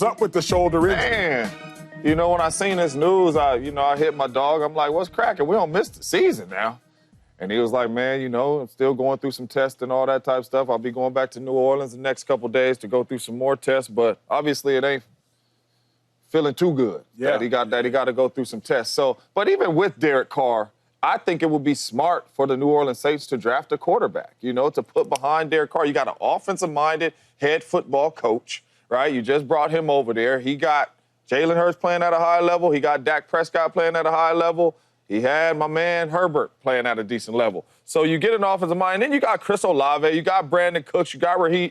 up with the shoulder injury? Man, you know, when I seen this news, I hit my dog. I'm like, what's cracking? We don't miss the season now. And he was like, man, I'm still going through some tests and all that type of stuff. I'll be going back to New Orleans the next couple days to go through some more tests, but obviously it ain't feeling too good. Yeah. That he got to go through some tests. So, but even with Derek Carr, I think it would be smart for the New Orleans Saints to draft a quarterback, to put behind Derek Carr. You got an offensive-minded head football coach, right? You just brought him over there. He got Jalen Hurts playing at a high level. He got Dak Prescott playing at a high level. He had my man Herbert playing at a decent level. So you get an offensive mind. Then you got Chris Olave. You got Brandon Cooks. You got Raheem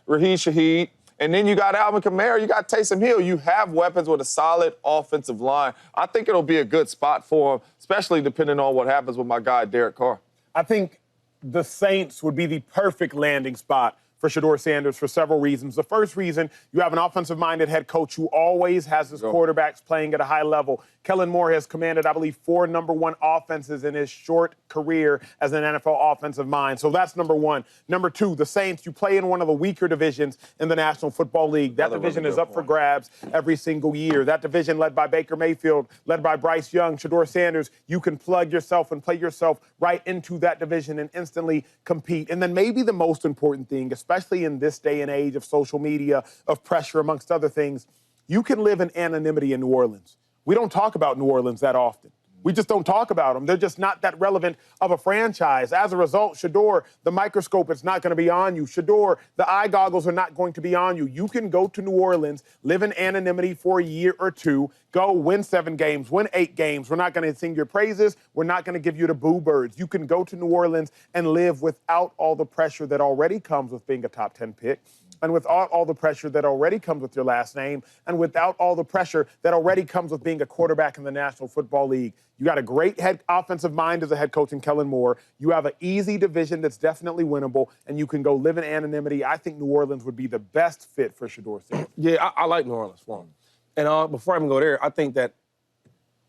Shaheed. And then you got Alvin Kamara. You got Taysom Hill. You have weapons with a solid offensive line. I think it'll be a good spot for him, especially depending on what happens with my guy Derek Carr. I think the Saints would be the perfect landing spot for Shedeur Sanders for several reasons. The first reason, you have an offensive-minded head coach who always has his quarterbacks playing at a high level. Kellen Moore has commanded, I believe, 4 number 1 offenses in his short career as an NFL offensive mind. So that's number 1. Number 2, the Saints, you play in one of the weaker divisions in the National Football League. That division is up for grabs every single year. That division led by Baker Mayfield, led by Bryce Young, Shedeur Sanders, you can plug yourself and play yourself right into that division and instantly compete. And then maybe the most important thing, especially in this day and age of social media, of pressure, amongst other things, you can live in anonymity in New Orleans. We don't talk about New Orleans that often. We just don't talk about them. They're just not that relevant of a franchise. As a result, Shedeur, the microscope is not going to be on you. Shedeur, the eye goggles are not going to be on you. You can go to New Orleans, live in anonymity for a year or 2, go win 7 games, win 8 games. We're not going to sing your praises. We're not going to give you the boo birds. You can go to New Orleans and live without all the pressure that already comes with being a top 10 pick, and without all the pressure that already comes with your last name, and without all the pressure that already comes with being a quarterback in the National Football League. You got a great head offensive mind as a head coach in Kellen Moore. You have an easy division that's definitely winnable, and you can go live in anonymity. I think New Orleans would be the best fit for Shedeur Sanders. Yeah, I like New Orleans for him. And before I even go there, I think that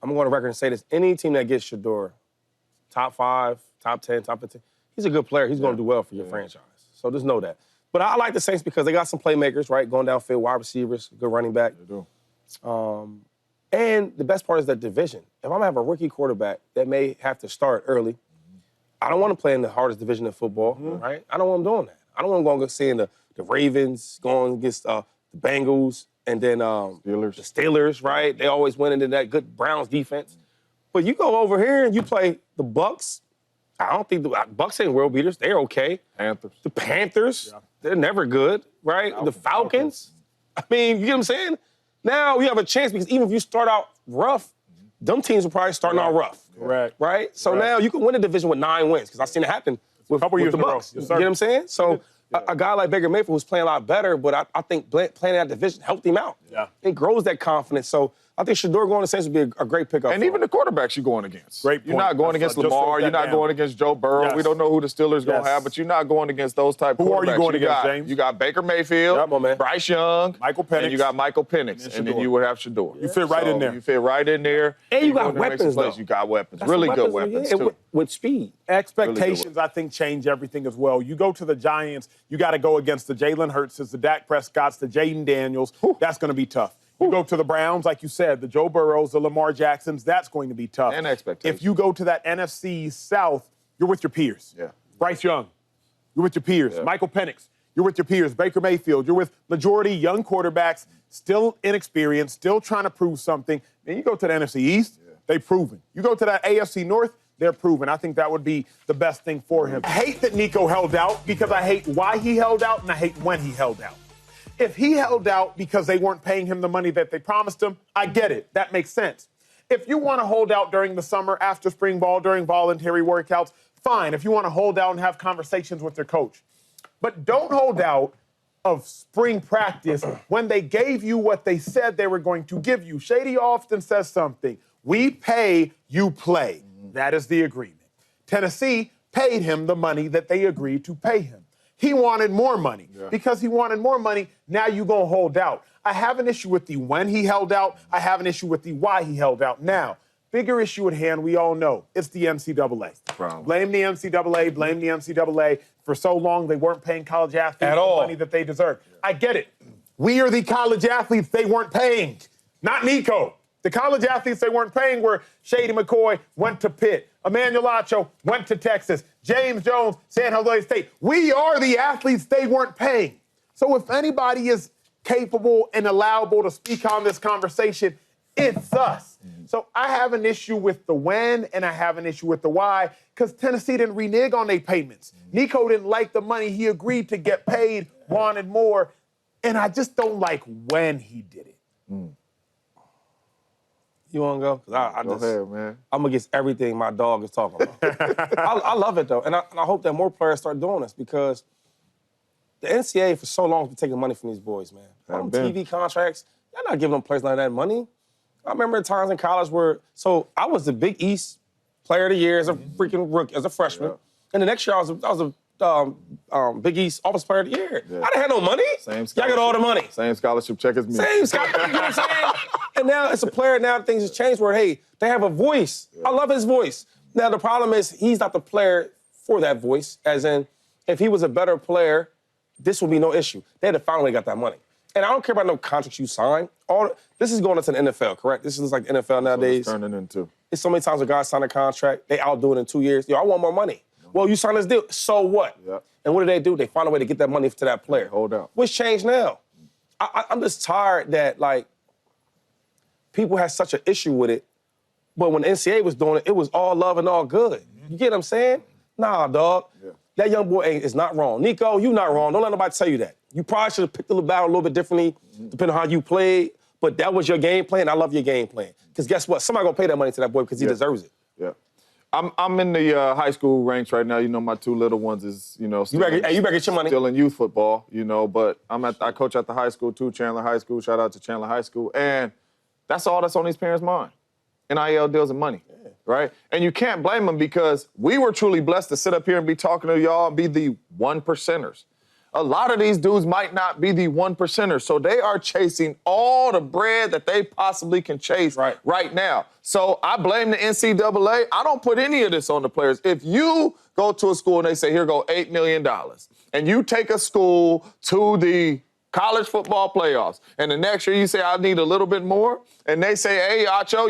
I'm going to go on record and say this. Any team that gets Shedeur, top 5, top 10, top 15, he's a good player. He's going to do well for your franchise. So just know that. But I like the Saints because they got some playmakers, right? Going downfield, wide receivers, good running back. They do. And the best part is that division. If I'm going to have a rookie quarterback that may have to start early, I don't want to play in the hardest division in football, right? I don't want him doing that. I don't want him going seeing the Ravens going against the Bengals and then the Steelers, right? They always went into that good Browns defense. But you go over here and you play the Bucks. I don't think the Bucks ain't world beaters. They're okay. Panthers. The Panthers, they're never good, right? The Falcons. I mean, you get what I'm saying? Now you have a chance because even if you start out rough, them teams are probably starting out rough. Correct. Right? So now you can win a division with 9 wins because I've seen it happen with the Bucks. You get what I'm saying? So a guy like Baker Mayfield who's playing a lot better, but I think playing that division helped him out. Yeah. It grows that confidence. So I think Shedeur going to Saints would be a great pickup. And even the quarterbacks you're going against. Great point. You're not going against Lamar. You're not going against Joe Burrow. Yes. We don't know who the Steelers going to have, but you're not going against those type of quarterbacks. Who are you going against, James? You got Baker Mayfield, Bryce Young, Michael Penix. and you got Michael Penix, and then you would have Shedeur. You fit right in there. You fit right in there. And you got weapons, though. You got weapons. Really good weapons, too. With speed. Expectations, I think, change everything as well. You go to the Giants, you got to go against the Jalen Hurtses, the Dak Prescotts, the Jaden Daniels. That's going to be tough. You go to the Browns, like you said, the Joe Burrows, the Lamar Jacksons, that's going to be tough. And expectations. If you go to that NFC South, you're with your peers. Yeah. Bryce Young, you're with your peers. Yeah. Michael Penix, you're with your peers. Baker Mayfield, you're with majority young quarterbacks, still inexperienced, still trying to prove something. And you go to the NFC East, they've proven. You go to that AFC North, they're proven. I think that would be the best thing for him. I hate that Nico held out because I hate why he held out and I hate when he held out. If he held out because they weren't paying him the money that they promised him, I get it. That makes sense. If you want to hold out during the summer, after spring ball, during voluntary workouts, fine. If you want to hold out and have conversations with your coach. But don't hold out of spring practice when they gave you what they said they were going to give you. Shady often says something. We pay, you play. That is the agreement. Tennessee paid him the money that they agreed to pay him. He wanted more money. Because he wanted more money, now you're going to hold out. I have an issue with the when he held out. I have an issue with the why he held out. Now, bigger issue at hand, we all know. It's the NCAA. Blame the NCAA, blame the NCAA. For so long, they weren't paying college athletes the money that they deserve. I get it. We are the college athletes they weren't paying, not Nico. The college athletes they weren't paying were Shady McCoy, went to Pitt. Emmanuel Acho went to Texas. James Jones, San Jose State. We are the athletes they weren't paying. So if anybody is capable and allowable to speak on this conversation, it's us. So I have an issue with the when and I have an issue with the why because Tennessee didn't renege on their payments. Nico didn't like the money. He agreed to get paid, wanted more, and I just don't like when he did it. You want to go? 'Cause Go ahead, man. I'm against everything my dog is talking about. I love it, though, and I hope that more players start doing this because the NCAA for so long has been taking money from these boys, man. On TV contracts, they're not giving them players like that money. I remember times in college where, so I was the Big East Player of the Year as a freaking rookie, as a freshman. And the next year I was a Big East Office Player of the Year. I didn't have no money. Same Y'all got all the money. Same scholarship check as me. Same scholarship, you know what I'm saying? And now it's a player, now things have changed where, hey, they have a voice. I love his voice. Now the problem is he's not the player for that voice, as in, if he was a better player, this would be no issue. They had to finally got that money. And I don't care about no contracts you sign. This is going into the NFL, correct? This is like NFL nowadays. That's what it's turning into. It's so many times a guy sign a contract, they outdo it in 2 years. Yo, I want more money. Well, you signed this deal, so what? Yep. And what do? They find a way to get that money to that player. Hold out. What's changed now? I'm just tired that, like, people had such an issue with it, but when the NCAA was doing it, it was all love and all good. You get what I'm saying? Nah, dog. Yeah. That young boy is not wrong. Nico, you not wrong. Don't let nobody tell you that. You probably should have picked the battle a little bit differently, depending on how you played, but that was your game plan. I love your game plan. Because guess what? Somebody gonna pay that money to that boy because he deserves it. Yeah. I'm in the high school ranks right now. You know, my two little ones is, you know, You better get your money. Still in youth football, you know, but I coach at the high school too, Chandler High School. Shout out to Chandler High School. And that's all that's on these parents' mind. NIL deals and money, right? And you can't blame them because we were truly blessed to sit up here and be talking to y'all and be the 1%ers. A lot of these dudes might not be the 1%ers, so they are chasing all the bread that they possibly can chase right now. So I blame the NCAA. I don't put any of this on the players. If you go to a school and they say, here go $8 million, and you take a school to the college football playoffs, and the next year you say, I need a little bit more, and they say, hey, Acho,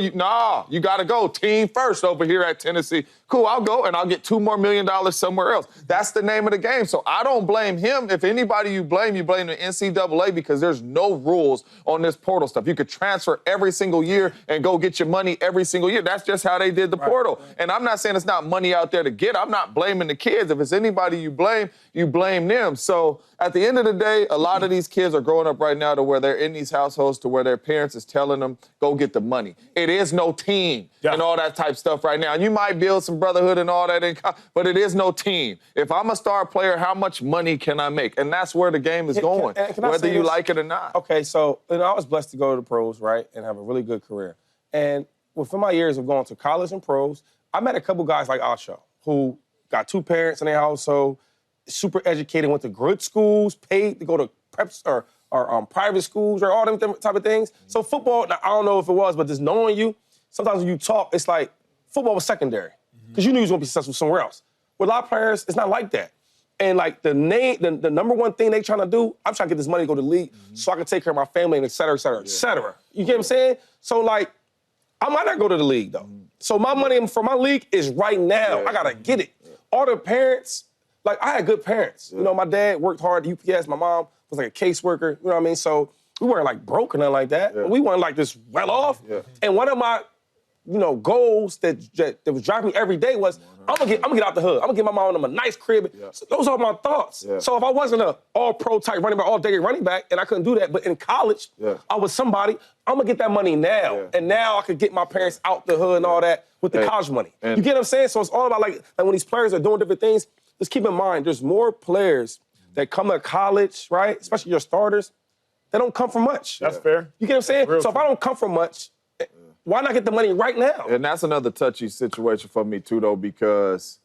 you got to go. Team first over here at Tennessee. Cool, I'll go, and I'll get $2 more million somewhere else. That's the name of the game. So I don't blame him. If anybody you blame the NCAA because there's no rules on this portal stuff. You could transfer every single year and go get your money every single year. That's just how they did the portal. And I'm not saying it's not money out there to get. I'm not blaming the kids. If it's anybody you blame them. So at the end of the day, a lot of these kids are growing up right now to where they're in these households to where their parents is telling them, go get the money. It is no team and all that type stuff right now. And you might build some brotherhood and all that, but it is no team. If I'm a star player, how much money can I make? And that's where the game is going, whether you like it or not. Okay, so I was blessed to go to the pros, right, and have a really good career. And within my years of going to college and pros, I met a couple guys like Acho who got two parents in their household, super educated, went to good schools, paid to go to preps or private schools or all them type of things. So football, I don't know if it was, but just knowing you, sometimes when you talk, it's like football was secondary because you knew you was going to be successful somewhere else. With a lot of players, it's not like that. And like the number one thing they trying to do, I'm trying to get this money to go to the league so I can take care of my family and et cetera, et cetera, et cetera. You get what I'm saying? So like, I might not go to the league though. So my money for my league is right now. I got to get it. All the parents, like I had good parents. You know, my dad worked hard at UPS. My mom was like a caseworker. You know what I mean? So we weren't like broke or nothing like that. But we weren't like this well off. And one of my, goals that was driving me every day was I'm gonna get out the hood. I'm gonna get my mom a nice crib. So those are my thoughts. So if I wasn't an all-pro type running back, all-day running back, and I couldn't do that, but in college, I was somebody, I'm gonna get that money now. And now I could get my parents out the hood and all that with the college money. You get what I'm saying? So it's all about like when these players are doing different things, just keep in mind, there's more players that come to college, right? Especially your starters, they don't come from much. That's fair. You get what I'm saying? So if I don't come from much, why not get the money right now? And that's another touchy situation for me, too, though, because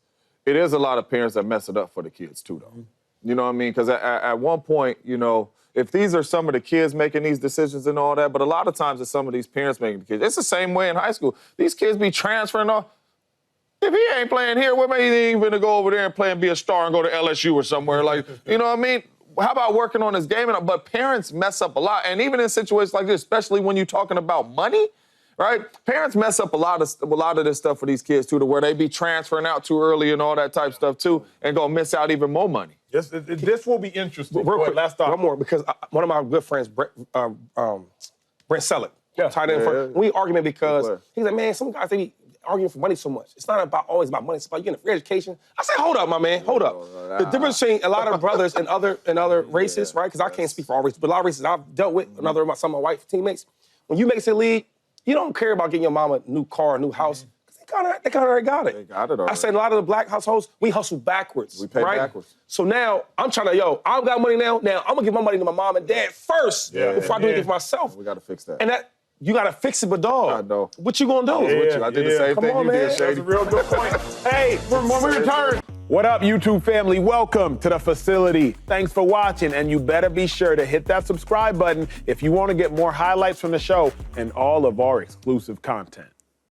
it is a lot of parents that mess it up for the kids, too, though. You know what I mean? Because at one point, if these are some of the kids making these decisions and all that, but a lot of times it's some of these parents making the kids. It's the same way in high school. These kids be transferring off. If he ain't playing here, what made he even to go over there and play and be a star and go to LSU or somewhere? Like, you know what I mean? how about working on his game? But parents mess up a lot. And even in situations like this, especially when you're talking about money, right? Parents mess up a lot of this stuff for these kids, too, to where they be transferring out too early and all that type of stuff, too, and going to miss out even more money. This will be interesting. Real quick, last thought. One more, because one of my good friends, Brent Selleck, tight end for we argument because he's like, man, some guys, they be arguing for money so much. It's not always about money. It's about you getting a free education. I say, hold up, my man, hold up. The difference between a lot of brothers and other races, right? Because I can't speak for all races, but a lot of races I've dealt with, some of my white teammates, when you make it to the league, you don't care about getting your mama a new car, a new house. They kind of already got it. They got it already. I said a lot of the black households, we hustle backwards. We pay backwards. So now I'm trying to, I got money now. Now I'm gonna give my money to my mom and dad first before I do anything for myself. We gotta fix that. And that you gotta fix it, but dog, I know. what you gonna do? I did the same thing you did, Shady. That's a real good point. Hey, when we return. What up, YouTube family? Welcome to the facility. Thanks for watching, and you better be sure to hit that subscribe button if you want to get more highlights from the show and all of our exclusive content.